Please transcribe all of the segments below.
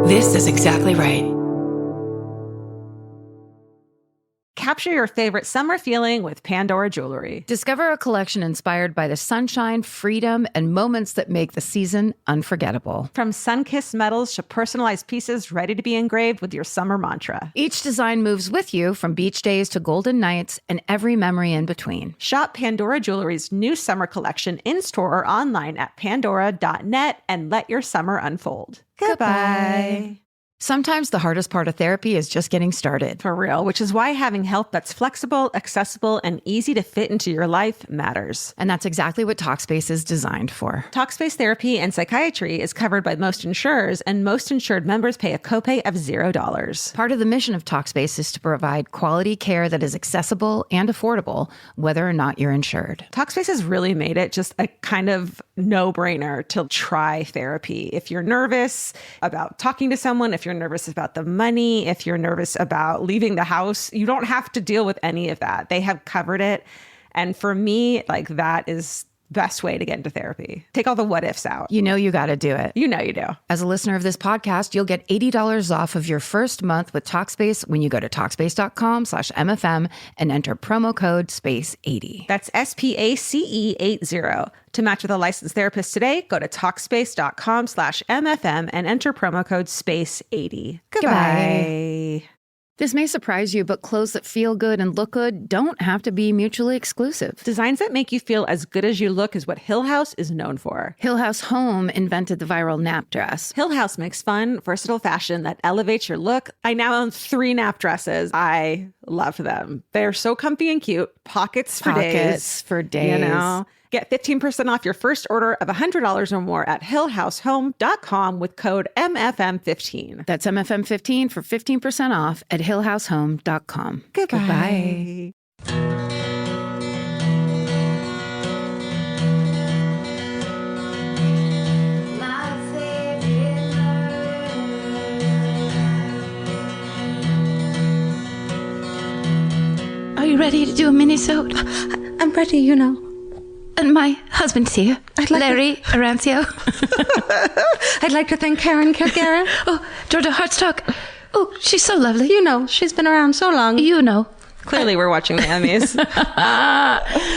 This is exactly right. Capture your favorite summer feeling with Pandora Jewelry. Discover a collection inspired by the sunshine, freedom, and moments that make the season unforgettable. From sun-kissed metals to personalized pieces ready to be engraved with your summer mantra. Each design moves with you from beach days to golden nights and every memory in between. Shop Pandora Jewelry's new summer collection in-store or online at pandora.net and let your summer unfold. Goodbye. Sometimes the hardest part of therapy is just getting started. For real, which is why having help that's flexible, accessible, and easy to fit into your life matters. And that's exactly what Talkspace is designed for. Talkspace therapy and psychiatry is covered by most insurers, and most insured members pay a copay of $0. Part of the mission of Talkspace is to provide quality care that is accessible and affordable, whether or not you're insured. Talkspace has really made it just a kind of no-brainer to try therapy. If you're nervous about talking to someone, if you're nervous about the money, if you're nervous about leaving the house, you don't have to deal with any of that. They have covered it. And for me, like, that is best way to get into therapy. Take all the what ifs out. You know you got to do it. You know you do. As a listener of this podcast, you'll get $80 off of your first month with Talkspace when you go to Talkspace.com/MFM and enter promo code SPACE80. That's SPACE80. To match with a licensed therapist today, go to Talkspace.com/MFM and enter promo code SPACE80. Goodbye. This may surprise you, but clothes that feel good and look good don't have to be mutually exclusive. Designs that make you feel as good as you look is what Hill House is known for. Hill House Home invented the viral nap dress. Hill House makes fun, versatile fashion that elevates your look. I now own 3 nap dresses. I love them. They're so comfy and cute. Pockets for days. You know? Get 15% off your first order of $100 or more at hillhousehome.com with code MFM15. That's MFM15 for 15% off at hillhousehome.com. Goodbye. Are you ready to do a minisode? I'm ready, you know. And my husband's here, Larry Arancio. I'd like to thank Karen Kilgaren. Oh, Georgia Hartstock. Oh, she's so lovely. You know, she's been around so long. You know. Clearly, we're watching the Emmys.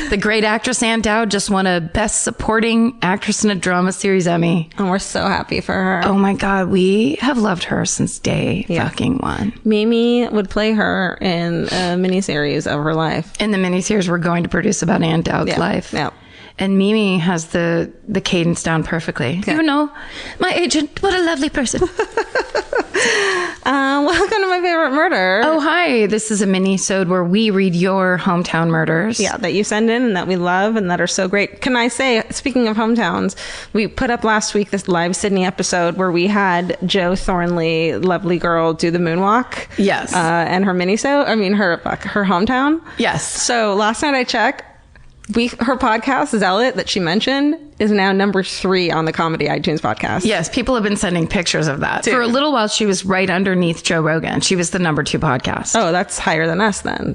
The great actress Ann Dowd just won a Best Supporting Actress in a Drama Series Emmy. And we're so happy for her. Oh my God, we have loved her since day fucking one. Mimi would play her in a miniseries of her life. In the miniseries we're going to produce about Ann Dowd's life. Yeah. And Mimi has the cadence down perfectly. Okay. You know, my agent, what a lovely person. Welcome to My Favorite Murder. Oh, hi. This is a mini-sode where we read your hometown murders. Yeah, that you send in and that we love and that are so great. Can I say, speaking of hometowns, we put up last week this live Sydney episode where we had Joe Thornley, lovely girl, do the moonwalk. Yes. And her her hometown. Yes. So last night I checked. Her podcast, Zealot, that she mentioned, is now number 3 on the Comedy iTunes podcast. Yes, people have been sending pictures of that. For a little while, she was right underneath Joe Rogan. She was the number 2 podcast. Oh, that's higher than us then.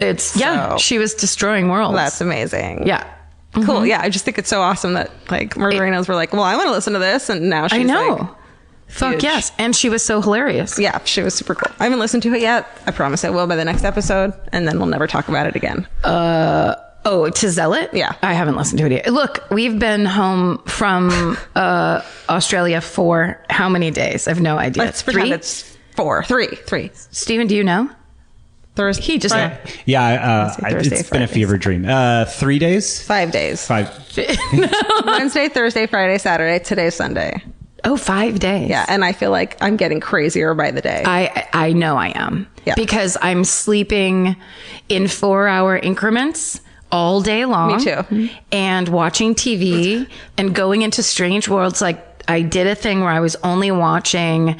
She was destroying worlds. That's amazing. Yeah. Cool. Mm-hmm. Yeah, I just think it's so awesome that like Murderinos were like, well, I want to listen to this, and now she's like, fuck huge. Yes. And she was so hilarious. Yeah, she was super cool. I haven't listened to it yet. I promise I will by the next episode, and then we'll never talk about it again. Oh, to Zealot? Yeah. I haven't listened to it yet. Look, we've been home from Australia for how many days? I have no idea. Let's pretend it's 3. Stephen, do you know? Thursday. He just know. Yeah, it's been a fever dream. 3 days? 5 days. 5. Wednesday, Thursday, Friday, Saturday. Today's Sunday. Oh, 5 days. Yeah, and I feel like I'm getting crazier by the day. I know I am. Yeah. Because I'm sleeping in 4-hour increments all day long. Me too. And watching TV and going into strange worlds. Like I did a thing where I was only watching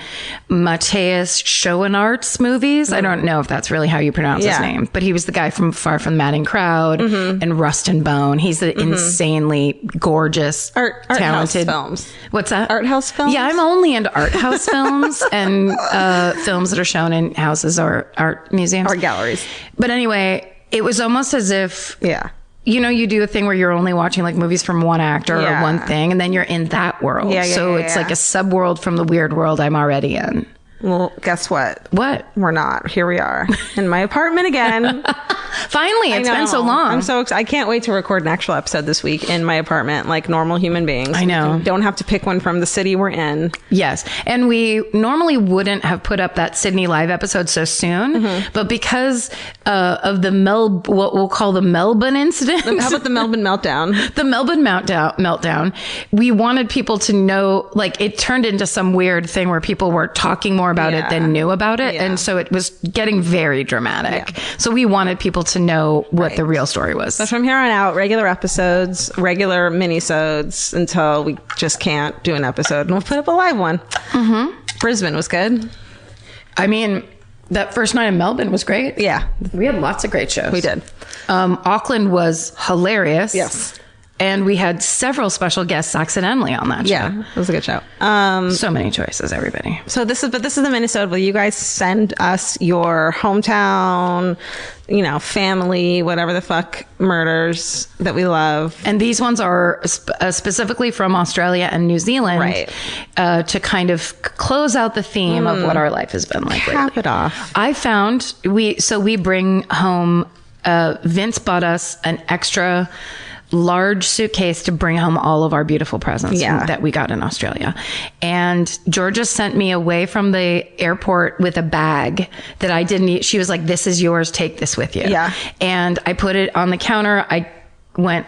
Matthias Schoenaerts movies. I don't know if that's really how you pronounce his name, but he was the guy from Far From the Madding Crowd and Rust and Bone. He's the insanely gorgeous, talented films. What's that? Art house films? Yeah, I'm only into art house films and films that are shown in houses or art museums. Art galleries. But anyway, it was almost as if... Yeah. You know, you do a thing where you're only watching like movies from one actor or one thing, and then you're in that world. So it's like a sub-world from the weird world I'm already in. Well, guess what? What? We're not. Here we are in my apartment again. Finally, it's been so long. I'm so excited. I can't wait to record an actual episode this week in my apartment, like normal human beings. I know. We don't have to pick one from the city we're in. Yes. And we normally wouldn't have put up that Sydney live episode so soon, but because of the what we'll call the Melbourne incident. How about the Melbourne meltdown? The Melbourne meltdown. We wanted people to know, like, it turned into some weird thing where people were talking more about it than knew about it. And so it was getting very dramatic. So we wanted people to know what the real story was. So from here on out, regular episodes, regular minisodes until we just can't do an episode. And we'll put up a live one. Brisbane was good. I mean, that first night in Melbourne was great. Yeah. We had lots of great shows. We did. Auckland was hilarious. Yes. And we had several special guests accidentally on that show. Yeah, it was a good show. So many choices, everybody. So this is the Minisode. Will you guys send us your hometown, family, whatever the fuck murders that we love? And these ones are specifically from Australia and New Zealand, right? To kind of close out the theme of what our life has been like. Cap it off. I found we bring home. Vince bought us an extra large suitcase to bring home all of our beautiful presents that we got in Australia. And Georgia sent me away from the airport with a bag that I didn't eat. She was like, "This is yours. Take this with you." Yeah. And I put it on the counter. I went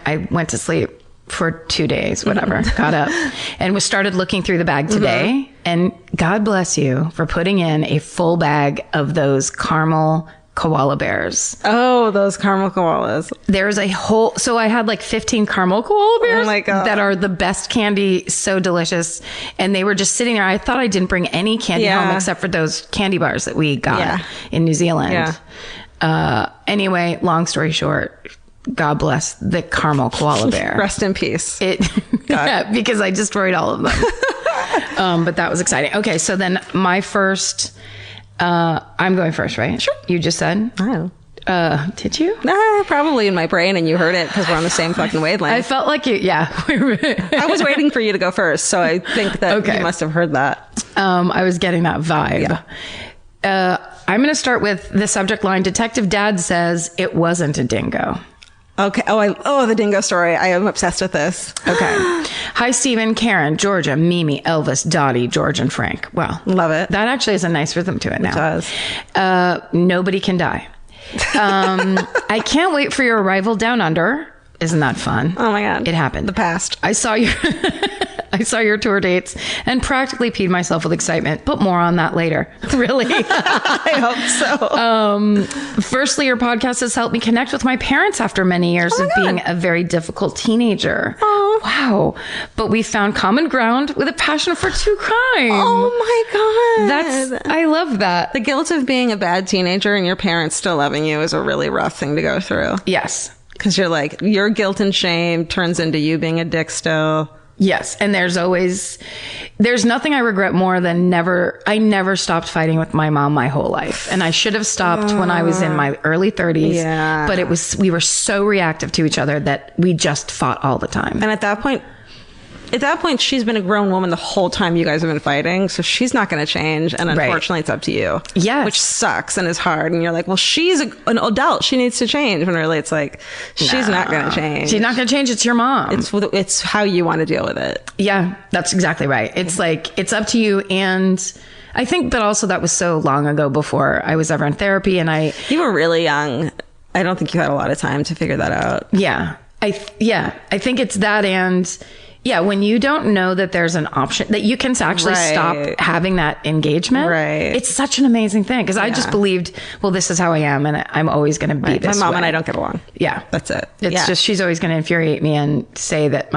to sleep for 2 days, whatever, got up and started looking through the bag today. And God bless you for putting in a full bag of those caramel koala bears. Oh, those caramel koalas. There's a whole, so I had like 15 caramel koala bears that are the best candy, so delicious. And they were just sitting there. I thought I didn't bring any candy home except for those candy bars that we got in New Zealand. Yeah. Anyway, long story short, God bless the caramel koala bear. Rest in peace. Because I destroyed all of them. But that was exciting. Okay, so then my first... I'm going first, right? Sure. You just said? Oh. Did you? Probably in my brain, and you heard it because we're on the same fucking wavelength. I felt like you, I was waiting for you to go first, so I think that you must have heard that. I was getting that vibe. Yeah. I'm going to start with the subject line. Detective Dad says it wasn't a dingo. Okay. The dingo story. I am obsessed with this. Okay. Hi, Stephen, Karen, Georgia, Mimi, Elvis, Dottie, George, and Frank. Well, love it. That actually has a nice rhythm to it now. It does. Nobody can die. I can't wait for your arrival down under. Isn't that fun? Oh my God. It happened. The past. I saw your tour dates and practically peed myself with excitement, but more on that later. Really? I hope so. Firstly, your podcast has helped me connect with my parents after many years of being a very difficult teenager. Oh. Wow. But we found common ground with a passion for true crime. Oh my God. I love that. The guilt of being a bad teenager and your parents still loving you is a really rough thing to go through. Yes. Because you're like, your guilt and shame turns into you being a dick still. Yes. And there's nothing I regret more than I never stopped fighting with my mom my whole life. And I should have stopped when I was in my early 30s. Yeah. But we were so reactive to each other that we just fought all the time. And at that point, she's been a grown woman the whole time you guys have been fighting. So she's not going to change. And unfortunately, it's up to you. Yes. Which sucks and is hard. And you're like, well, she's an adult. She needs to change. When really it's like, she's not going to change. She's not going to change. It's your mom. It's how you want to deal with it. Yeah, that's exactly right. It's like, it's up to you. And I think that also that was so long ago before I was ever in therapy. And you were really young. I don't think you had a lot of time to figure that out. Yeah. I think it's that. And yeah, when you don't know that there's an option that you can actually stop having that engagement, it's such an amazing thing. Because I just believed, well, this is how I am, and I'm always going to be this way. My mom way. and I don't get along. Yeah, that's it. It's just she's always going to infuriate me and say that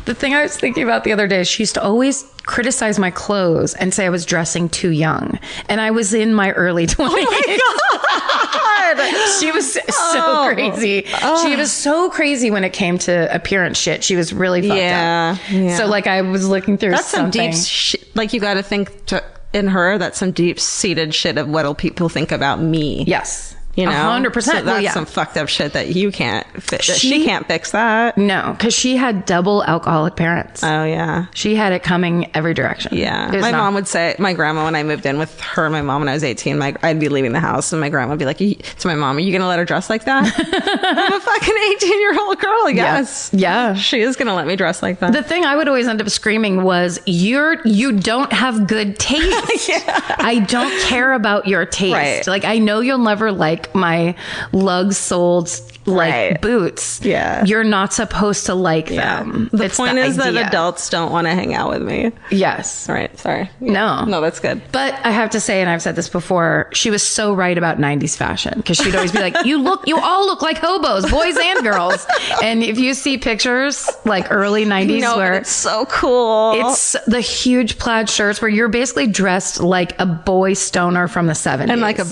the thing I was thinking about the other day is she used to always criticize my clothes and say I was dressing too young, and I was in my early 20s. Oh my God. She was so crazy. She was so crazy when it came to appearance shit. She was really fucked up. Yeah. So like I was looking through something. Some deep shit. Like you got to think in her, that's some deep seated shit of what'll people think about me. Yes. You know, 100%. So that's some fucked up shit that you can't fix. She can't fix that. No, because she had double alcoholic parents. Oh yeah, she had it coming every direction. Yeah, my mom would say, my grandma, when I moved in with her and my mom when I was 18, I'd be leaving the house and my grandma would be like, to my mom, "Are you gonna let her dress like that?" I'm a fucking 18-year-old girl. Yes, yeah, she is gonna let me dress like that. The thing I would always end up screaming was, "You don't have good taste. I don't care about your taste. Right. Like, I know you'll never like my lug-soled boots. Yeah, you're not supposed to like them. The point is that adults don't want to hang out with me. Yes. All right. Sorry. No, that's good. But I have to say, and I've said this before, she was so right about 90s fashion, because she'd always be like, you all look like hobos, boys and girls. And if you see pictures like early 90s where it's so cool, it's the huge plaid shirts where you're basically dressed like a boy stoner from the 70s, and like a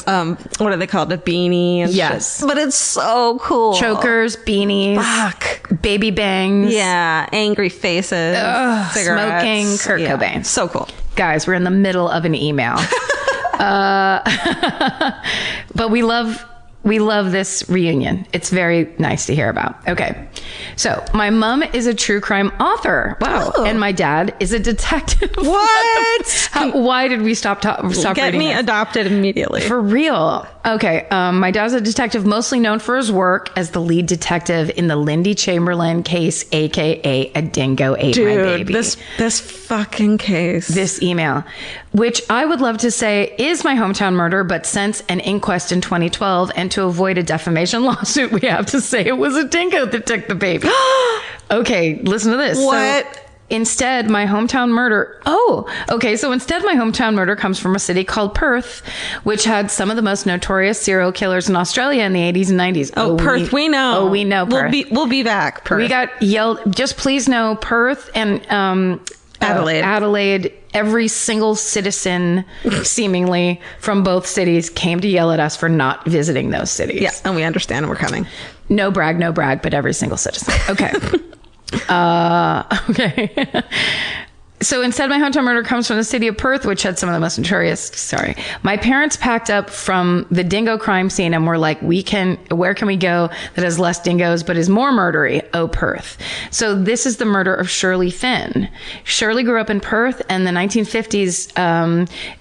what are they called, a beanie? And yes, shit. But it's so cool. Chokers, beanies, baby bangs, angry faces, smoking, Kurt Cobain. So cool. Guys, we're in the middle of an email. But we love this reunion. It's very nice to hear about. Okay. So my mom is a true crime author. Wow. Oh. And my dad is a detective. What? Why did we stop Get me this? Adopted immediately. For real. Okay. My dad's a detective mostly known for his work as the lead detective in the Lindy Chamberlain case, aka A Dingo Ate My Baby. This fucking case. This email, which I would love to say is my hometown murder, but since an inquest in 2012 and to avoid a defamation lawsuit, we have to say it was a dingo that took the baby. Okay, listen to this. What? So, instead, my hometown murder. So instead, my hometown murder comes from a city called Perth, which had some of the most notorious serial killers in Australia in the 80s and 90s. Perth, we know. We know Perth. We'll be back, Perth. We got yelled. Just please know, Perth and Adelaide. Every single citizen, seemingly from both cities, came to yell at us for not visiting those cities. Yeah, and we understand, and we're coming. No brag, but every single citizen. Okay. Okay. So instead, my hometown murder comes from the city of Perth, which had some of the most notorious. My parents packed up from the dingo crime scene and were like, where can we go that has less dingoes but is more murdery? Oh, Perth. So this is the murder of Shirley Finn. Shirley grew up in Perth in the 1950s,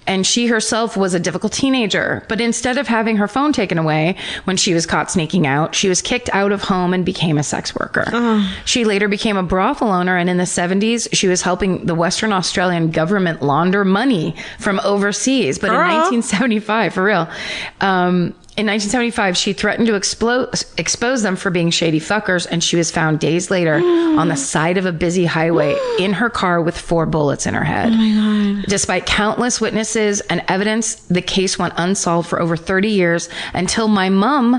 and she herself was a difficult teenager. But instead of having her phone taken away when she was caught sneaking out, she was kicked out of home and became a sex worker. She later became a brothel owner, and in the 70s, she was helping the Western Australian government launder money from overseas. But in 1975, for real, in 1975, she threatened to expose them for being shady fuckers, and she was found days later on the side of a busy highway in her car with 4 bullets in her head. Oh my God. Despite countless witnesses and evidence, the case went unsolved for over 30 years until my mom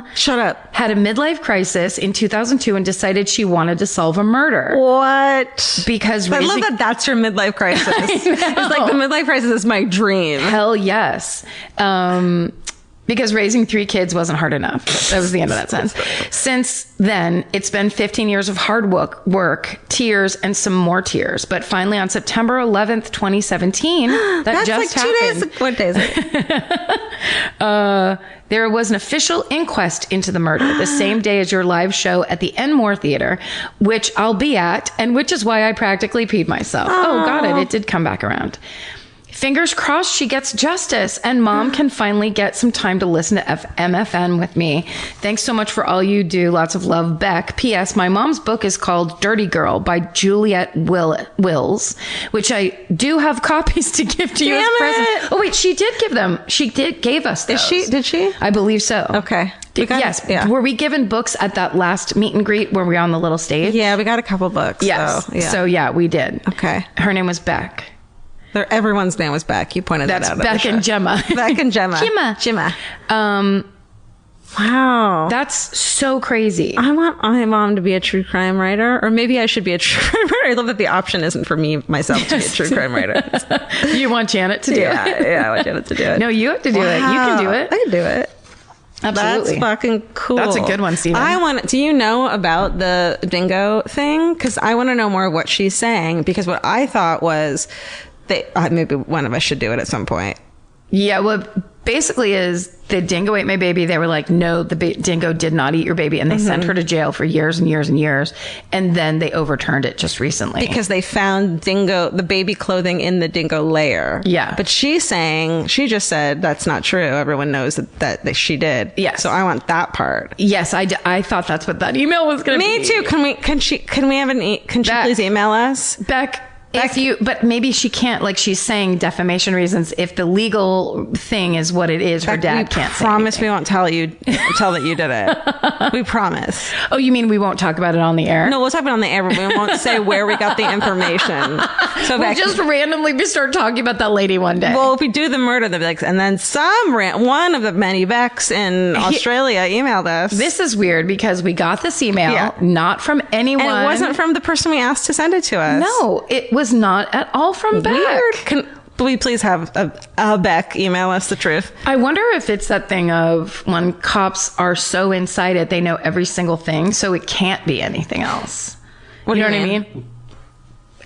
had a midlife crisis in 2002 and decided she wanted to solve a murder. What? Because I love that that's your midlife crisis. It's like the midlife crisis is my dream. Hell yes. Because raising 3 kids wasn't hard enough. That was the end of that sentence. Since then, it's been 15 years of hard work, tears, and some more tears. But finally, on September 11th, 2017, that just happened. That's like 2 days. What day is it? There was an official inquest into the murder the same day as your live show at the Enmore Theater, which I'll be at, and which is why I practically peed myself. Oh, got it. It did come back around. Fingers crossed she gets justice and Mom can finally get some time to listen to MFN with me. Thanks so much for all you do. Lots of love, Beck. P.S. My mom's book is called Dirty Girl by Juliette Wills, which I do have copies to give to you as presents. Oh, wait, she did give them. She gave us those. Did she? I believe so. Okay. Yes. Yeah. Were we given books at that last meet and greet where we were on the little stage? Yeah, we got a couple books. Yes. So yeah, we did. Okay. Her name was Beck. Everyone's name was Beck. You pointed that out. That's Beck and Gemma. Beck and Gemma. Gemma. Wow. That's so crazy. I want my mom to be a true crime writer, or maybe I should be a true crime writer. I love that the option isn't for me, myself, to be a true crime writer. You want Janet to do it? Yeah, I want Janet to do it. No, you have to do it. You can do it. I can do it. Absolutely. That's fucking cool. That's a good one, Steven. Do you know about the dingo thing? Because I want to know more of what she's saying, because what I thought was maybe one of us should do it at some point. Yeah, well, basically is the dingo ate my baby. They were like, no, the dingo did not eat your baby. And they sent her to jail for years and years and years. And then they overturned it just recently. Because they found the baby clothing in the dingo lair. Yeah. But she just said that's not true. Everyone knows that she did. Yes. So I want that part. Yes, I thought that's what that email was going to be. Me too. Can she please email us? Beck, but maybe she can't, like she's saying defamation reasons. If the legal thing is what it is, her dad can't say promise anything. we won't tell that you did it. We promise. Oh, you mean we won't talk about it on the air? No, we'll talk about it on the air, but we won't say where we got the information. So we'll just randomly start talking about that lady one day. Well, if we do the murder, they'll be like, and then one of the many Becks in Australia emailed us. This is weird because we got this email not from anyone. And it wasn't from the person we asked to send it to us. No, it was not at all from Beck. Weird. Can we please have a Beck email us the truth? I wonder if it's that thing of when cops are so inside it, they know every single thing, so it can't be anything else. What do you know what I mean?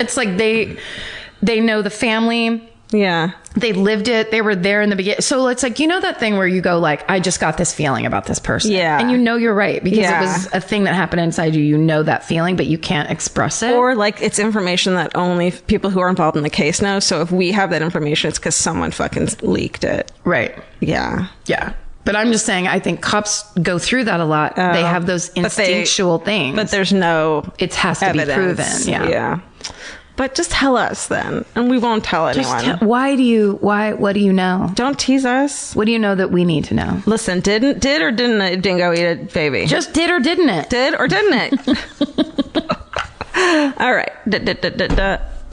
It's like they know the family. Yeah. They lived it. They were there in the beginning. So it's like, that thing where you go like, I just got this feeling about this person. Yeah. And you're right because it was a thing that happened inside you. You know that feeling, but you can't express it. Or like it's information that only people who are involved in the case know. So if we have that information, it's because someone fucking leaked it. Right. Yeah. Yeah. But I'm just saying, I think cops go through that a lot. They have those instinctual things. But there's no It has to evidence. be proven. Yeah. Yeah. But just tell us then, and we won't tell anyone. What do you know? Don't tease us. What do you know that we need to know? Listen, did or didn't a dingo eat a baby? Just did or didn't it? Did or didn't it? All right.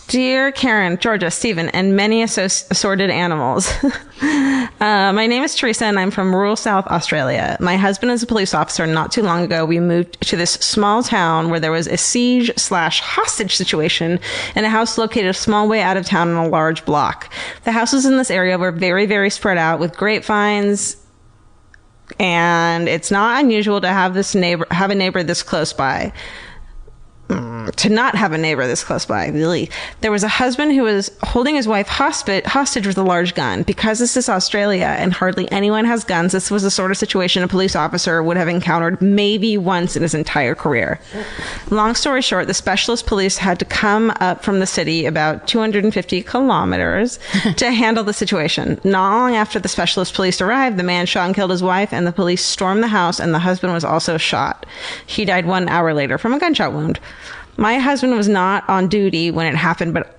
Dear Karen, Georgia, Stephen, and many assorted animals. My name is Teresa, and I'm from rural South Australia. My husband is a police officer. Not too long ago, we moved to this small town where there was a siege/hostage situation in a house located a small way out of town in a large block. The houses in this area were very, very spread out with grapevines, and it's not unusual to have a neighbor this close by. To not have a neighbor this close by, really. There was a husband who was holding his wife hostage with a large gun. Because this is Australia and hardly anyone has guns, this was the sort of situation a police officer would have encountered maybe once in his entire career. Long story short, the specialist police had to come up from the city about 250 kilometers to handle the situation. Not long after the specialist police arrived, the man shot and killed his wife, and the police stormed the house, and the husband was also shot. He died 1 hour later from a gunshot wound. My husband was not on duty when it happened, but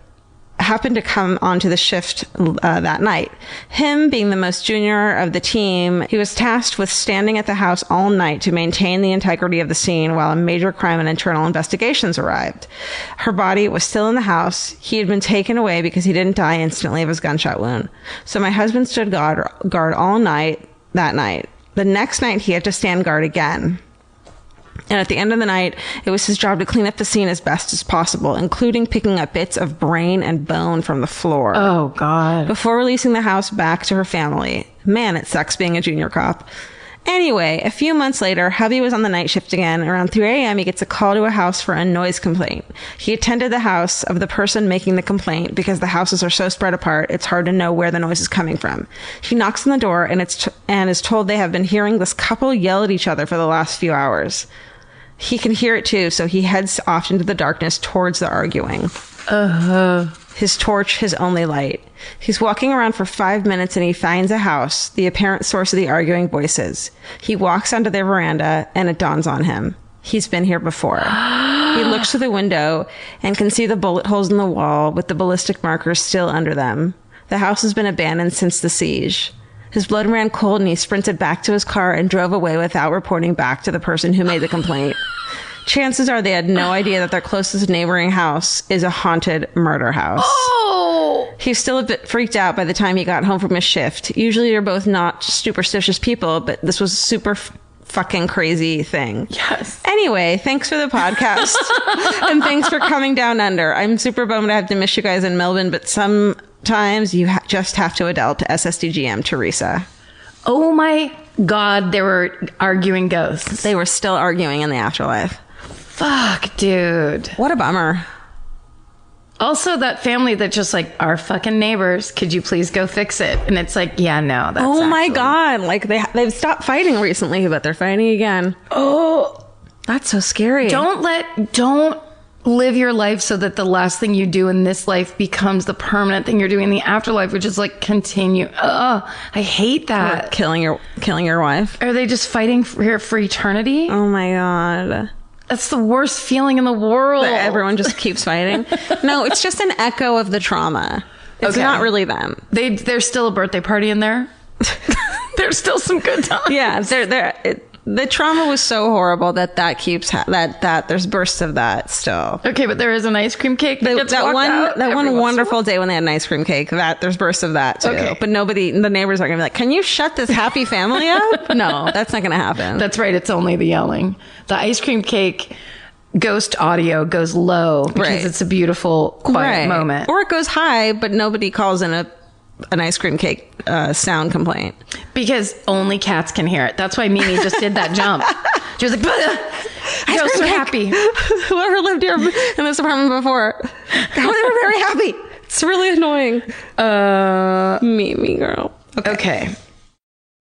happened to come onto the shift that night. Him being the most junior of the team, he was tasked with standing at the house all night to maintain the integrity of the scene while a major crime and internal investigations arrived. Her body was still in the house. He had been taken away because he didn't die instantly of his gunshot wound. So my husband stood guard all night that night. The next night, he had to stand guard again. And at the end of the night, it was his job to clean up the scene as best as possible, including picking up bits of brain and bone from the floor. Oh, God. Before releasing the house back to her family. Man, it sucks being a junior cop. Anyway, a few months later, hubby was on the night shift again. Around 3 a.m., he gets a call to a house for a noise complaint. He attended the house of the person making the complaint because the houses are so spread apart, it's hard to know where the noise is coming from. He knocks on the door and is told they have been hearing this couple yell at each other for the last few hours. He can hear it too, so he heads off into the darkness towards the arguing. His torch, his only light. He's walking around for 5 minutes and he finds a house, the apparent source of the arguing voices. He walks onto their veranda and it dawns on him. He's been here before. He looks through the window and can see the bullet holes in the wall with the ballistic markers still under them. The house has been abandoned since the siege. His blood ran cold and he sprinted back to his car and drove away without reporting back to the person who made the complaint. Chances are they had no idea that their closest neighboring house is a haunted murder house. Oh! He was still a bit freaked out by the time he got home from his shift. Usually you're both not superstitious people, but this was a super fucking crazy thing. Yes. Anyway, thanks for the podcast. And thanks for coming down under. I'm super bummed I have to miss you guys in Melbourne, but sometimes you just have to adult to SSDGM, Teresa. Oh my God, they were arguing ghosts. They were still arguing in the afterlife. Fuck, dude. What a bummer. Also, that family that just like, our fucking neighbors, could you please go fix it? And it's like, yeah, no, that's my God. Like they've stopped fighting recently, but they're fighting again. Oh, that's so scary. Don't live your life so that the last thing you do in this life becomes the permanent thing you're doing in the afterlife, which is like continue. I hate that. Or killing your wife. Are they just fighting for eternity? Oh my God. That's the worst feeling in the world. That everyone just keeps fighting. No, it's just an echo of the trauma. It's not really them. There's still a birthday party in there. There's still some good times. Yeah, the trauma was so horrible that keeps that there's bursts of that still. Okay, but there is an ice cream cake that one wonderful day when they had an ice cream cake. There's bursts of that too. Okay. But the neighbors are gonna be like, "Can you shut this happy family up?" No, that's not gonna happen. That's right. It's only the yelling. The ice cream cake ghost audio goes low because it's a beautiful quiet moment, or it goes high, but nobody calls in an ice cream cake sound complaint because only cats can hear it. That's why Mimi just did that jump. She was like, I was so happy. Whoever lived here in this apartment before, they were very happy. It's really annoying. Mimi girl. Okay.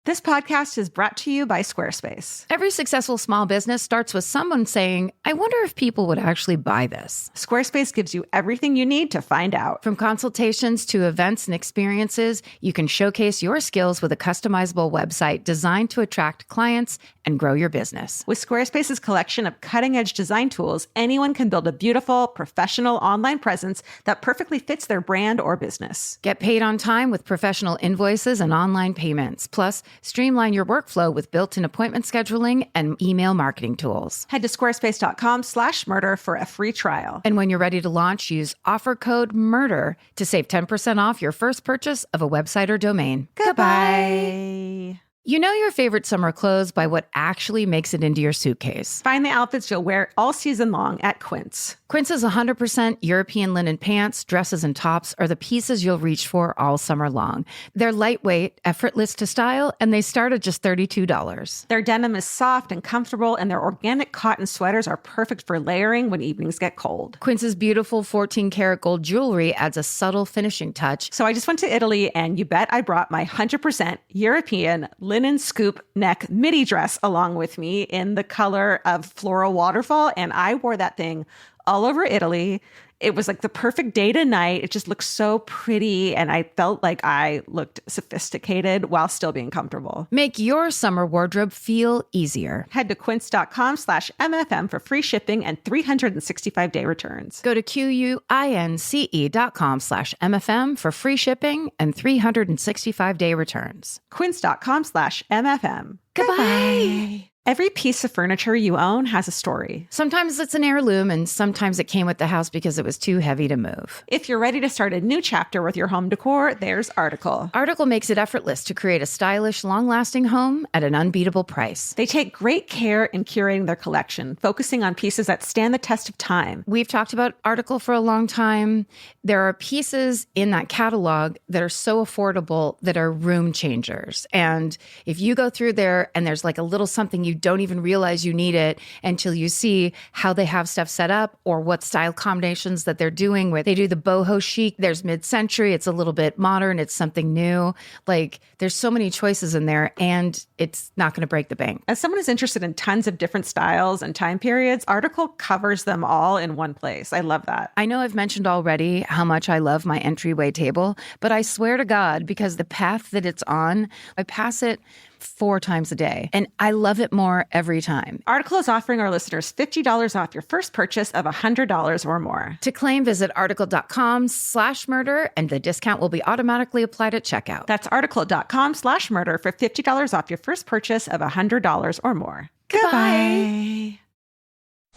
This podcast is brought to you by Squarespace. Every successful small business starts with someone saying, I wonder if people would actually buy this. Squarespace gives you everything you need to find out. From consultations to events and experiences, you can showcase your skills with a customizable website designed to attract clients and grow your business. With Squarespace's collection of cutting-edge design tools, anyone can build a beautiful, professional online presence that perfectly fits their brand or business. Get paid on time with professional invoices and online payments. Plus, streamline your workflow with built-in appointment scheduling and email marketing tools. Head to squarespace.com/murder for a free trial. And when you're ready to launch, use offer code MURDER to save 10% off your first purchase of a website or domain. Goodbye. You know your favorite summer clothes by what actually makes it into your suitcase. Find the outfits you'll wear all season long at Quince. Quince's 100% European linen pants, dresses, and tops are the pieces you'll reach for all summer long. They're lightweight, effortless to style, and they start at just $32. Their denim is soft and comfortable, and their organic cotton sweaters are perfect for layering when evenings get cold. Quince's beautiful 14-karat gold jewelry adds a subtle finishing touch. So I just went to Italy, and you bet I brought my 100% European linen scoop neck midi dress along with me in the color of floral waterfall, and I wore that thing all over Italy. It was like the perfect day to night. It just looked so pretty, and I felt like I looked sophisticated while still being comfortable. Make your summer wardrobe feel easier. Head to quince.com/MFM for free shipping and 365-day returns. Go to QUINCE.com/MFM for free shipping and 365-day returns. Quince.com/MFM. Goodbye. Every piece of furniture you own has a story. Sometimes it's an heirloom, and sometimes it came with the house because it was too heavy to move. If you're ready to start a new chapter with your home decor, there's Article. Article makes it effortless to create a stylish, long-lasting home at an unbeatable price. They take great care in curating their collection, focusing on pieces that stand the test of time. We've talked about Article for a long time. There are pieces in that catalog that are so affordable that are room changers. And if you go through there and there's like a little something you don't even realize you need it until you see how they have stuff set up or what style combinations that they're doing with. They do the boho chic. There's mid-century. It's a little bit modern. It's something new. Like there's so many choices in there, and it's not going to break the bank. As someone who's interested in tons of different styles and time periods, Article covers them all in one place. I love that. I know I've mentioned already how much I love my entryway table, but I swear to God, because the path that it's on, I pass it 4 times a day, and I love it more every time. Article is offering our listeners $50 off your first purchase of $100 or more. To claim, visit article.com/murder, and the discount will be automatically applied at checkout. That's article.com/murder for $50 off your first purchase of $100 or more. Goodbye.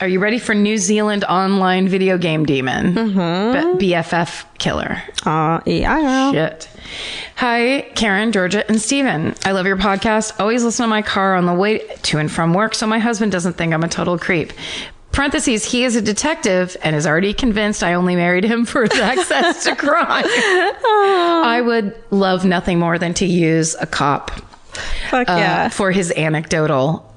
Are you ready for New Zealand online video game demon? BFF killer. Yeah. Shit. Hi, Karen, Georgia, and Steven. I love your podcast. Always listen to my car on the way to and from work so my husband doesn't think I'm a total creep. Parentheses, he is a detective and is already convinced I only married him for his access to crime. I would love nothing more than to use a cop Fuck yeah. for his anecdotal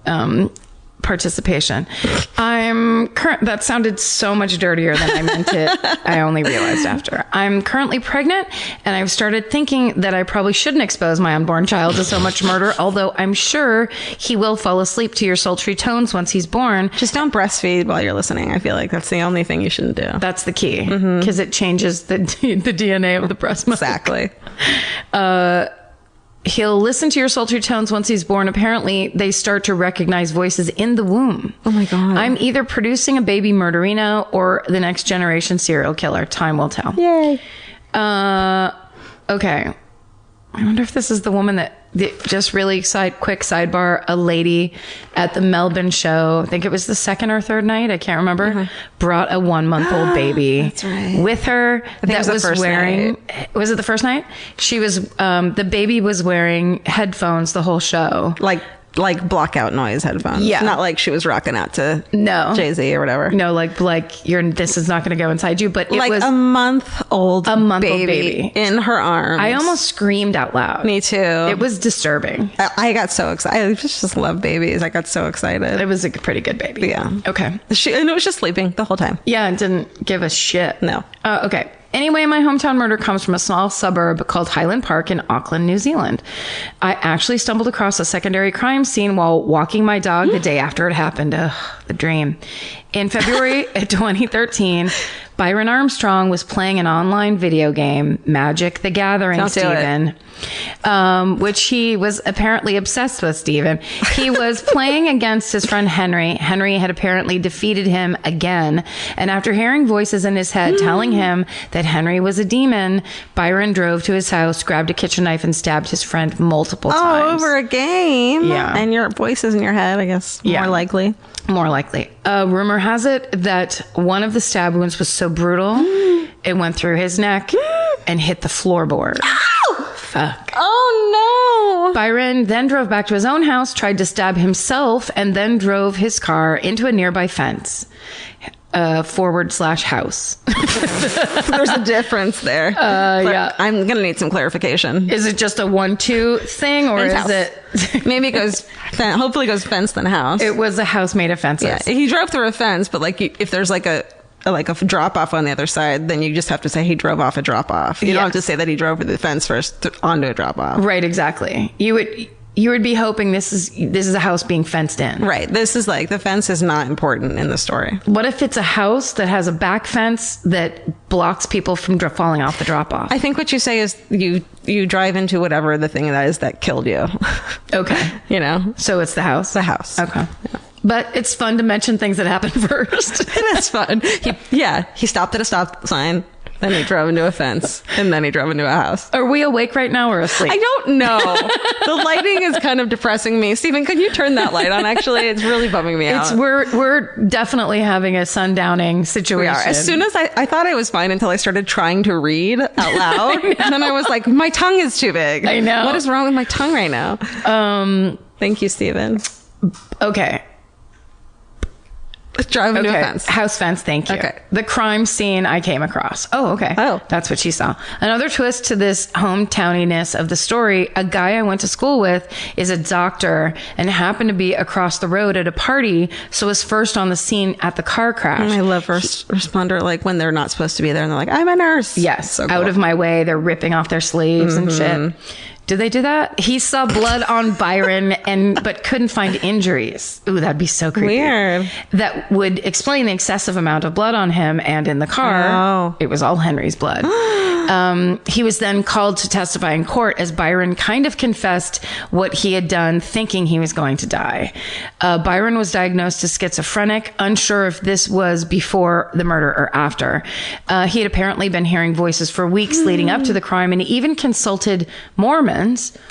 participation. That sounded so much dirtier than I meant it. I only realized after. I'm currently pregnant, and I've started thinking that I probably shouldn't expose my unborn child to so much murder, although I'm sure he will fall asleep to your sultry tones once he's born. Just don't breastfeed while you're listening. I feel like that's the only thing you shouldn't do. That's the key, because it changes the DNA of the breast milk. Exactly. He'll listen to your sultry tones once he's born. Apparently, they start to recognize voices in the womb. Oh my God. I'm either producing a baby murderino or the next generation serial killer. Time will tell. Yay. Okay. I wonder if this is the woman that just really quick sidebar, a lady at the Melbourne show, I think it was the second or third night, I can't remember, brought a 1-month-old baby That's right. with her that was wearing, was it the first night? She was, the baby was wearing headphones the whole show. Like blockout noise headphones. Yeah. Not like she was rocking out to No. Jay-Z or whatever. No, this is not going to go inside you, but it Like was a month-old baby in her arms. I almost screamed out loud. Me too. It was disturbing. I got so excited. I just love babies. I got so excited. It was a pretty good baby. Yeah. Okay. And it was just sleeping the whole time. Yeah, and didn't give a shit. No. Okay. Anyway, my hometown murder comes from a small suburb called Highland Park in Auckland, New Zealand. I actually stumbled across a secondary crime scene while walking my dog the day after it happened. Ugh, the dream. In February 2013, Byron Armstrong was playing an online video game, Magic the Gathering, Stephen, which he was apparently obsessed with, Stephen. He was playing against his friend Henry. Henry had apparently defeated him again. And after hearing voices in his head telling him that Henry was a demon, Byron drove to his house, grabbed a kitchen knife, and stabbed his friend multiple times. Over a game. Yeah. And your voices in your head, I guess, more likely. More likely. Rumor has it that one of the stab wounds was so brutal, it went through his neck and hit the floorboard. Ow! Fuck. Oh, no. Byron then drove back to his own house, tried to stab himself, and then drove his car into a nearby fence. /house. There's a difference there. Yeah. I'm going to need some clarification. Is it just a 1-2 thing, or is house. it... Maybe it goes, hopefully it goes fence then house. It was a house made of fences. Yeah, he drove through a fence, but like if there's like a drop off on the other side, then you just have to say he drove off a drop off. You don't have to say that he drove the fence first onto a drop off. Right, exactly. You would be hoping this is a house being fenced in. Right. This is like the fence is not important in the story. What if it's a house that has a back fence that blocks people from falling off the drop off? I think what you say is you drive into whatever the thing that is that killed you. Okay. You know? So it's the house? The house. Okay. Yeah. But it's fun to mention things that happen first. That's fun. He stopped at a stop sign. Then he drove into a fence, and then he drove into a house. Are we awake right now or asleep? I don't know. The lighting is kind of depressing me. Stephen, could you turn that light on? Actually, it's really bumming me out. We're definitely having a sundowning situation. We are. As soon as I thought I was fine until I started trying to read out loud, and then I was like, my tongue is too big. I know. What is wrong with my tongue right now? Thank you, Stephen. Okay. Drive into a fence. House fence, thank you. Okay. The crime scene I came across. Oh, okay. Oh. That's what she saw. Another twist to this hometowniness of the story, a guy I went to school with is a doctor and happened to be across the road at a party, so was first on the scene at the car crash. I love first responder, like when they're not supposed to be there and they're like, I'm a nurse. Yes. So cool. Out of my way. They're ripping off their sleeves and shit. Did they do that? He saw blood on Byron but couldn't find injuries. Ooh, that'd be so creepy. Weird. That would explain the excessive amount of blood on him and in the car. Oh. It was all Henry's blood. He was then called to testify in court as Byron kind of confessed what he had done, thinking he was going to die. Byron was diagnosed as schizophrenic, unsure if this was before the murder or after. He had apparently been hearing voices for weeks leading up to the crime, and he even consulted Mormons.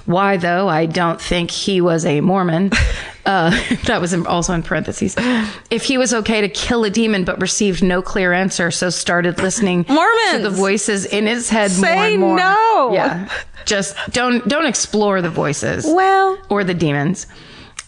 Why, though? I don't think he was a Mormon. That was also in parentheses. If he was okay to kill a demon, but received no clear answer, so started listening to the voices in his head more and more. No. Yeah. Just don't explore the voices. Well. Or the demons.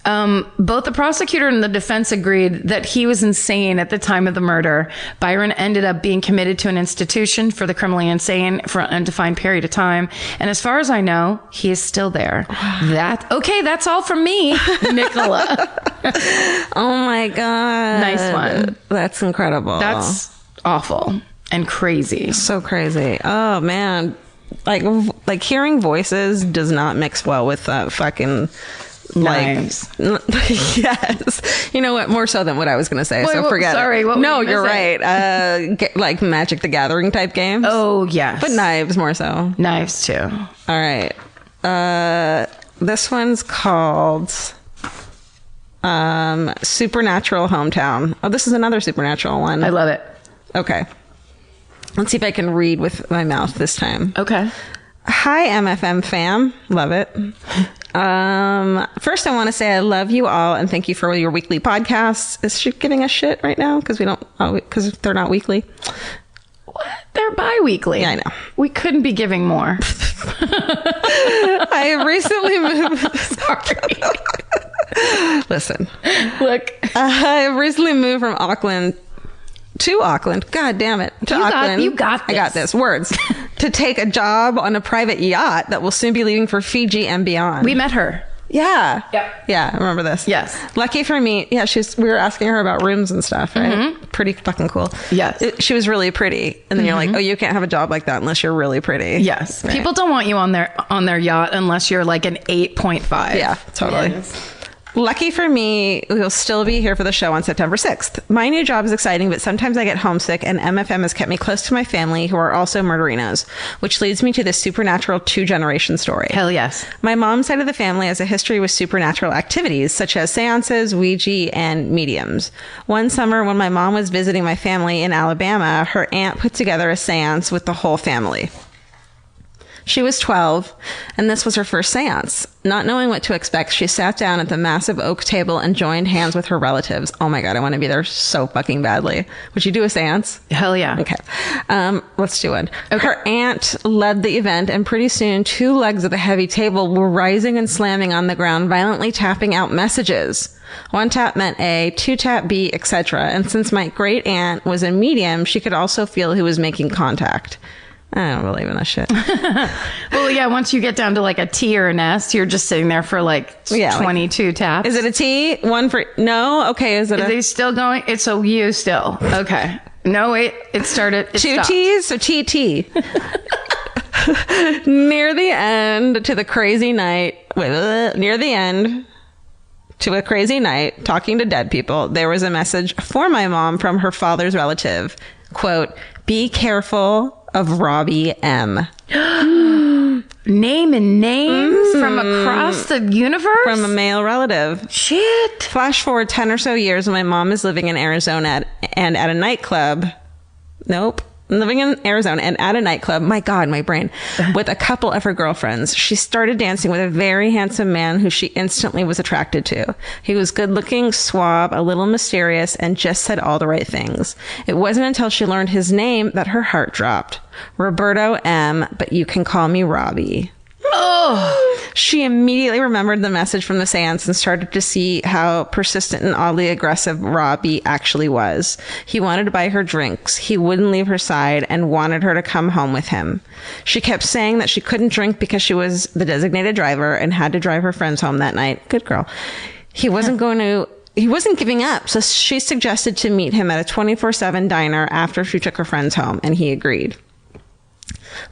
Both the prosecutor and the defense agreed that he was insane at the time of the murder. Byron ended up being committed to an institution for the criminally insane for an undefined period of time. And as far as I know, he is still there. That's all from me, Nicola. Oh my God. Nice one. That's incredible. That's awful and crazy. So crazy. Oh man. Like hearing voices does not mix well with fucking Knives. Yes. You know what? More so than what I was going to say. So forget sorry, it. what were No, you you're gonna say? right. Like Magic the Gathering type games. Oh, yes. But knives more so. Knives, too. All right. This one's called Supernatural Hometown. Oh, this is another supernatural one. I love it. Okay. Let's see if I can read with my mouth this time. Okay. Hi, MFM fam. Love it. First, I want to say I love you all and thank you for your weekly podcasts. Is she giving us shit right now? Because they're not weekly. What? They're bi-weekly. Yeah, I know. We couldn't be giving more. I recently moved. Sorry. Listen. Look. I recently moved from Auckland to Auckland. God damn it. To Auckland. You got this. I got this. Words. To take a job on a private yacht that will soon be leaving for Fiji and beyond. We met her. Yeah. Yep. Yeah, I remember this. Yes. Lucky for me, yeah, we were asking her about rooms and stuff, right? Mm-hmm. Pretty fucking cool. Yes. She was really pretty. And then you're like, oh, you can't have a job like that unless you're really pretty. Yes. Right. People don't want you on their yacht unless you're like an 8.5. Yeah, totally. Yes. Lucky for me, we'll still be here for the show on September 6th. My new job is exciting, but sometimes I get homesick, and MFM has kept me close to my family, who are also murderinos, which leads me to this supernatural 2-generation story. Hell yes. My mom's side of the family has a history with supernatural activities, such as seances, Ouija, and mediums. One summer, when my mom was visiting my family in Alabama, her aunt put together a seance with the whole family. She was 12, and this was her first seance. Not knowing what to expect, she sat down at the massive oak table and joined hands with her relatives. Oh my God, I want to be there so fucking badly. Would you do a seance? Hell yeah. Okay. Let's do it. Okay. Her aunt led the event, and pretty soon 2 legs of the heavy table were rising and slamming on the ground, violently tapping out messages. 1 tap meant A, 2 tap B, etc. And since my great aunt was a medium, she could also feel who was making contact. I don't believe in that shit. Well, yeah, once you get down to like a T or an S, you're just sitting there for like 22 taps. Is it a T? One for... No? Okay, is it Is he still going? It's a U still. Okay. No, wait. It started... It 2 stopped. T's? So TT. Near the end to the crazy night... Near the end... To a crazy night, talking to dead people, there was a message for my mom from her father's relative. Quote, be careful of Robbie M. Name and names from across the universe? From a male relative. Shit. Flash forward 10 or so years when my mom is living in Arizona and at a nightclub. Nope. Living in Arizona and at a nightclub, my God, my brain, with a couple of her girlfriends. She started dancing with a very handsome man who she instantly was attracted to. He was good looking, suave, a little mysterious, and just said all the right things. It wasn't until she learned his name that her heart dropped. Roberto M., but you can call me Robbie. Oh. She immediately remembered the message from the seance and started to see how persistent and oddly aggressive Robbie actually was. He wanted to buy her drinks. He wouldn't leave her side and wanted her to come home with him. She kept saying that she couldn't drink because she was the designated driver and had to drive her friends home that night. Good girl. He wasn't giving up, so she suggested to meet him at a 24/7 diner after she took her friends home, and he agreed.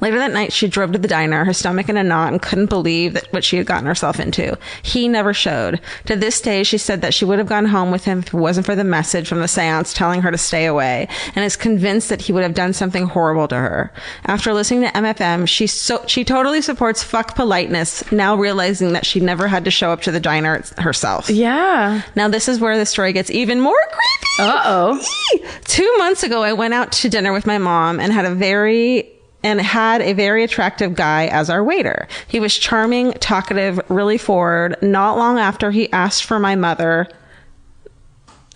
Later that night, she drove to the diner, her stomach in a knot, and couldn't believe what she had gotten herself into. He never showed. To this day, she said that she would have gone home with him if it wasn't for the message from the seance telling her to stay away, and is convinced that he would have done something horrible to her. After listening to MFM, she totally supports fuck politeness, now realizing that she never had to show up to the diner herself. Yeah. Now, this is where the story gets even more creepy. Uh-oh. 2 months ago, I went out to dinner with my mom and had a very attractive guy as our waiter. He was charming, talkative, really forward. Not long after he asked for my mother,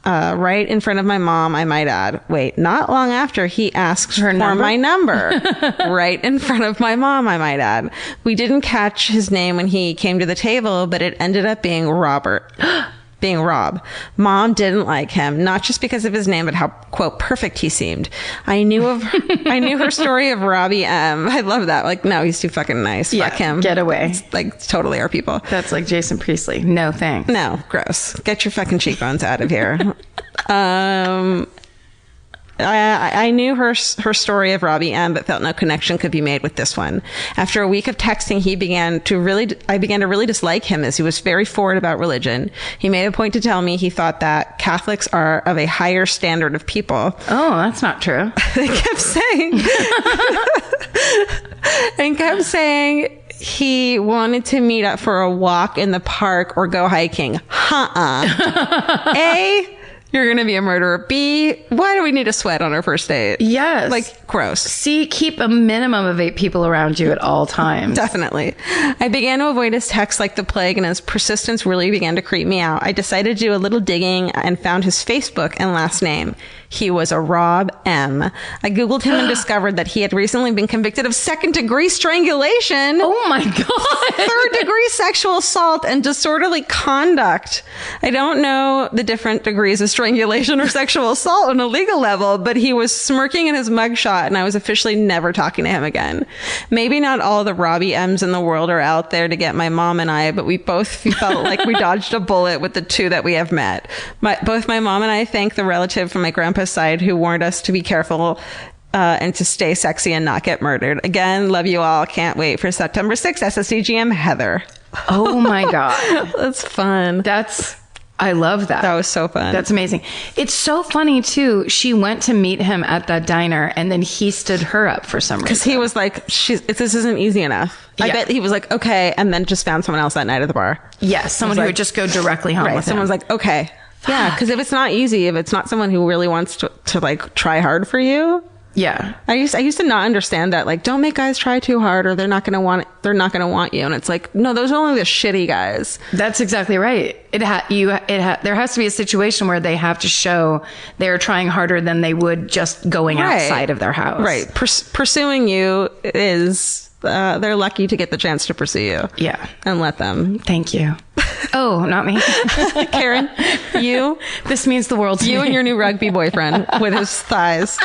right in front of my mom, I might add. Wait, not long after he asked for my number, right in front of my mom, I might add. We didn't catch his name when he came to the table, but it ended up being Robert. being Rob. Mom didn't like him, not just because of his name, but how, quote, perfect he seemed. I knew her story of Robbie M. I love that. Like, no, he's too fucking nice. Yeah, fuck him. get away. It's like totally our people. That's like Jason Priestley. No thanks. No, gross. Get your fucking cheekbones out of here. I knew her story of Robbie M, but felt no connection could be made with this one. After a week of texting, I began to really dislike him, as he was very forward about religion. He made a point to tell me he thought that Catholics are of a higher standard of people. Oh, that's not true. They kept saying he wanted to meet up for a walk in the park or go hiking. A, you're going to be a murderer. B, why do we need to sweat on our first date? Yes. Like, gross. C, keep a minimum of 8 people around you at all times. Definitely. I began to avoid his texts like the plague, and his persistence really began to creep me out. I decided to do a little digging and found his Facebook and last name. He was a Rob M. I Googled him and discovered that he had recently been convicted of second-degree strangulation. Oh my God. Third-degree sexual assault and disorderly conduct. I don't know the different degrees of strangulation or sexual assault on a legal level, but he was smirking in his mugshot, and I was officially never talking to him again. Maybe not all the Robbie M's in the world are out there to get my mom and I, but we both felt like we dodged a bullet with the 2 that we have met. Both my mom and I thank the relative from my grandpa's side who warned us to be careful and to stay sexy and not get murdered. Again, love you all. Can't wait for September 6th. SSDGM, Heather. Oh my God. That's fun. I love that. That was so fun. That's amazing. It's so funny too. She went to meet him at that diner and then he stood her up for some reason. Because he was like, this isn't easy enough. Yeah. I bet he was like, okay, and then just found someone else that night at the bar. Yes, someone who would just go directly home with him. Someone's like, okay. Yeah, because if it's not easy, if it's not someone who really wants to like try hard for you. Yeah. I used to not understand that. Like, don't make guys try too hard or they're not going to want you. And it's like, no, those are only the shitty guys. That's exactly right. There has to be a situation where they have to show they're trying harder than they would just going outside of their house. Right. Pursuing you is, they're lucky to get the chance to pursue you. Yeah. And let them. Thank you. Oh, not me. Karen, you. This means the world to you me. And your new rugby boyfriend with his thighs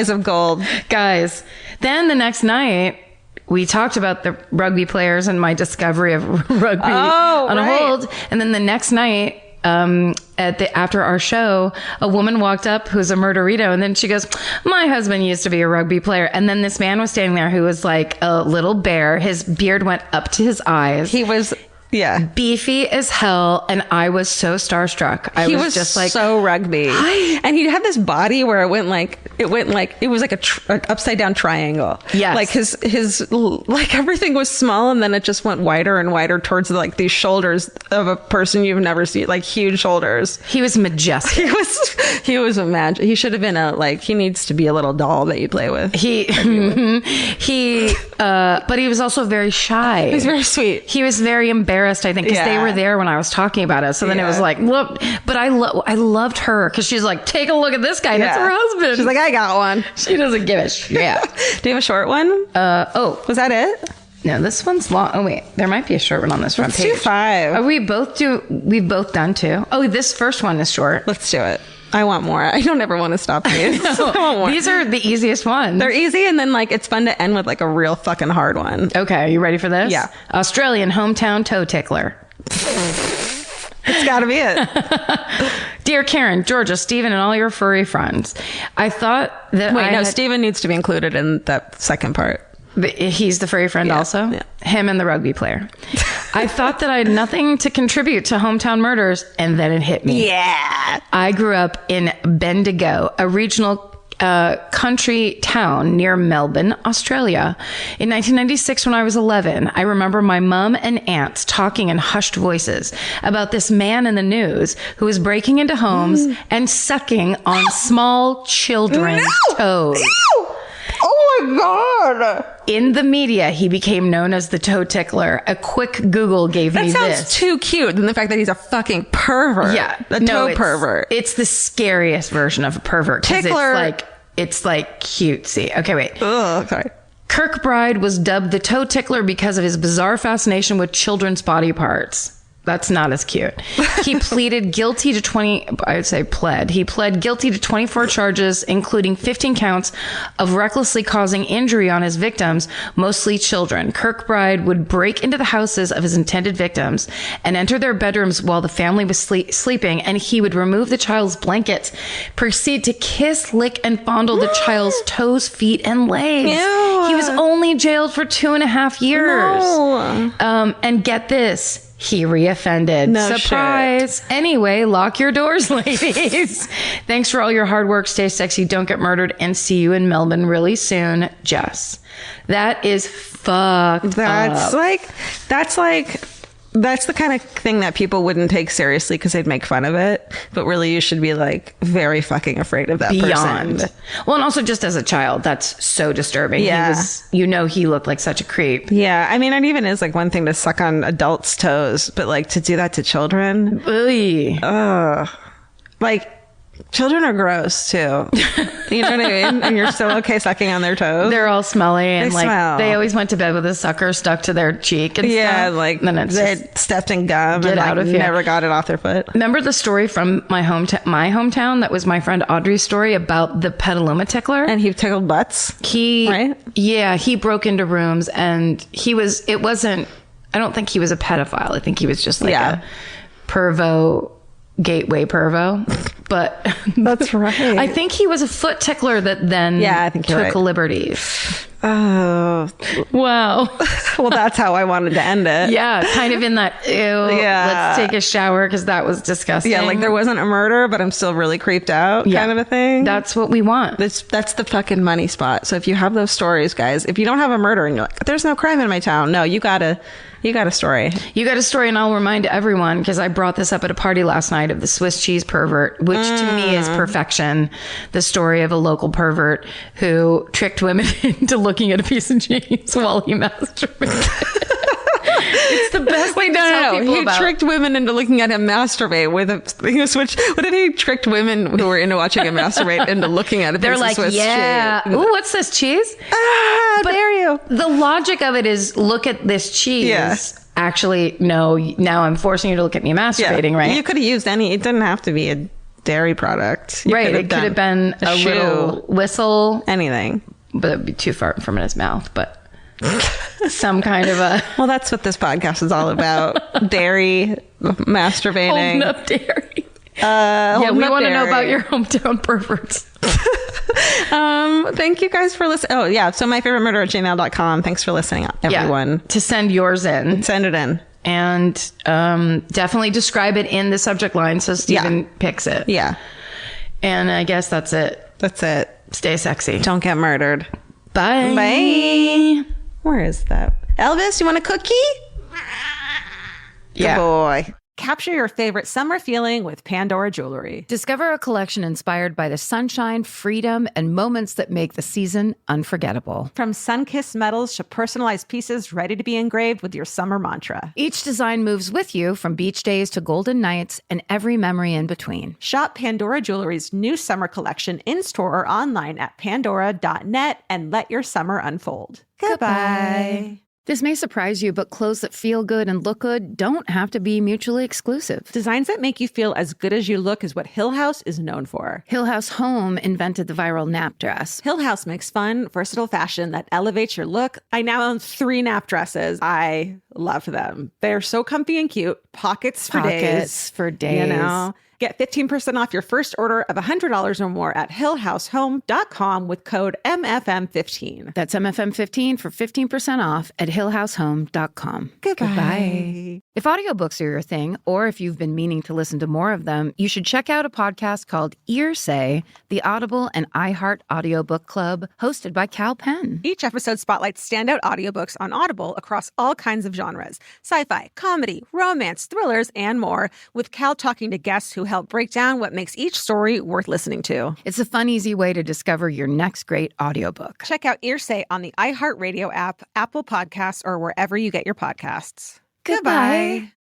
of gold. Guys, then the next night, we talked about the rugby players and my discovery of rugby on a hold. And then the next night, after our show, a woman walked up who's a murderito, and then she goes, my husband used to be a rugby player. And then this man was standing there who was like a little bear. His beard went up to his eyes. He was... yeah. Beefy as hell. And I was so starstruck. He was just like so rugby. And he had this body where it was like an upside down triangle. Yes. Like his like everything was small and then it just went wider and wider towards like these shoulders of a person you've never seen, like huge shoulders. He was majestic. He was a he should have been he needs to be a little doll that you play with. But he was also very shy. He's very sweet. He was very embarrassed, I think, because they were there when I was talking about it. So then it was like, look, but I loved her because she's like, take a look at this guy. That's her husband. She's like, I got one. She doesn't give a shit. Yeah. Do you have a short one? Was that it? No, this one's long. Oh wait, there might be a short one on this front page. Let's do 5. We've both done 2. Oh, this first one is short. Let's do it. I want more. I don't ever want to stop these. I want more. These are the easiest ones. They're easy, and then like it's fun to end with like a real fucking hard one. Okay, are you ready for this? Yeah. Australian hometown toe tickler. It's got to be it. Dear Karen, Georgia, Stephen, and all your furry friends, I thought that Stephen needs to be included in that second part. But he's the furry friend also? Yeah. Him and the rugby player. I thought that I had nothing to contribute to hometown murders, and then it hit me. Yeah. I grew up in Bendigo, a regional country town near Melbourne, Australia. In 1996, when I was 11, I remember my mom and aunts talking in hushed voices about this man in the news who was breaking into homes and sucking on small children's toes. Ew! Oh my God. In the media, he became known as the toe tickler. A quick Google gave me this. That sounds too cute than the fact that he's a fucking pervert. Yeah. Toe pervert. It's the scariest version of a pervert. Tickler. It's like cutesy. Okay, wait. Ugh, sorry. Kirkbride was dubbed the toe tickler because of his bizarre fascination with children's body parts. That's not as cute. He pleaded guilty to He pled guilty to 24 charges, including 15 counts of recklessly causing injury on his victims, mostly children. Kirkbride would break into the houses of his intended victims and enter their bedrooms while the family was sleeping, and he would remove the child's blankets, proceed to kiss, lick, and fondle the child's toes, feet, and legs. Ew. He was only jailed for 2.5 years. No. And get this. He reoffended. No Surprise. Shit. Anyway, lock your doors, ladies. Thanks for all your hard work. Stay sexy. Don't get murdered. And see you in Melbourne really soon, Jess. That is fucked That's up. That's the kind of thing that people wouldn't take seriously because they'd make fun of it. But really, you should be like very fucking afraid of that Beyond. person. Well, and also just as a child, that's so disturbing. Yeah. He looked like such a creep. Yeah. I mean, it even is like one thing to suck on adults' toes, but like to do that to children. Ugh. Like, children are gross too. You know what I mean? And you're still okay sucking on their toes. They're all smelly and They smell. they always went to bed with a sucker stuck to their cheek and yeah, stuff. like then it's they just, stepped in gum get and out like of here. never got it off their foot. remember the story from my hometown? That was my friend Audrey's story about the Petaluma tickler. And he tickled butts. He broke into rooms and I don't think he was a pedophile. I think he was just like a gateway pervo. But That's right. I think he was a foot tickler that then I think you're took right. liberties. Oh, Wow. well, that's how I wanted to end it. Yeah, kind of in that, ew, let's take a shower because that was disgusting. Yeah, like there wasn't a murder, but I'm still really creeped out kind of a thing. That's what we want. That's the fucking money spot. So if you have those stories, guys, if you don't have a murder and you're like, there's no crime in my town. No, you got a story. You got a story, and I'll remind everyone, because I brought this up at a party last night, of the Swiss cheese pervert, which to me is perfection. The story of a local pervert who tricked women into looking at a piece of cheese while he masturbated. It's the best thing to tell people He about. tricked women into looking at him masturbate with a switch. What if he tricked women who were into watching him masturbate into looking at a They're piece like, of Swiss yeah. cheese? Ooh, what's this cheese? How dare you? The logic of it is, look at this cheese. Yeah. Actually, no, now I'm forcing you to look at me masturbating, right? You could have used it didn't have to be a dairy product. Right. It could have been a shoe. little whistle, Anything. but it'd be too far from his mouth, but some kind of a Well, that's what this podcast is all about. Dairy, masturbating. holding up dairy. Yeah, we want to know about your hometown perverts. Thank you guys for listening. Oh, yeah. So myfavoriteMurder@gmail.com. Thanks for listening, everyone. Yeah, to send yours in. Send it in. And definitely describe it in the subject line so Stephen picks it. Yeah. And I guess that's it. That's it. Stay sexy. Don't get murdered. Bye. Bye. Where is that? Elvis, you want a cookie? Yeah. Good boy. Capture your favorite summer feeling with Pandora Jewelry. Discover a collection inspired by the sunshine, freedom, and moments that make the season unforgettable. From sun-kissed metals to personalized pieces ready to be engraved with your summer mantra. Each design moves with you from beach days to golden nights and every memory in between. Shop Pandora Jewelry's new summer collection in-store or online at pandora.net and let your summer unfold. Goodbye. This may surprise you, but clothes that feel good and look good don't have to be mutually exclusive. Designs that make you feel as good as you look is what Hill House is known for. Hill House Home invented the viral nap dress. Hill House makes fun, versatile fashion that elevates your look. I now own 3 nap dresses. I love them. They're so comfy and cute. Pockets for days. You know, get 15% off your first order of $100 or more at hillhousehome.com with code MFM15. That's MFM15 for 15% off at hillhousehome.com. Goodbye. If audiobooks are your thing, or if you've been meaning to listen to more of them, you should check out a podcast called Earsay, the Audible and iHeart Audiobook Club, hosted by Cal Penn. Each episode spotlights standout audiobooks on Audible across all kinds of genres: sci-fi, comedy, romance, thrillers, and more, with Cal talking to guests who help break down what makes each story worth listening to. It's a fun, easy way to discover your next great audiobook. Check out Earsay on the iHeartRadio app, Apple Podcasts, or wherever you get your podcasts. Goodbye.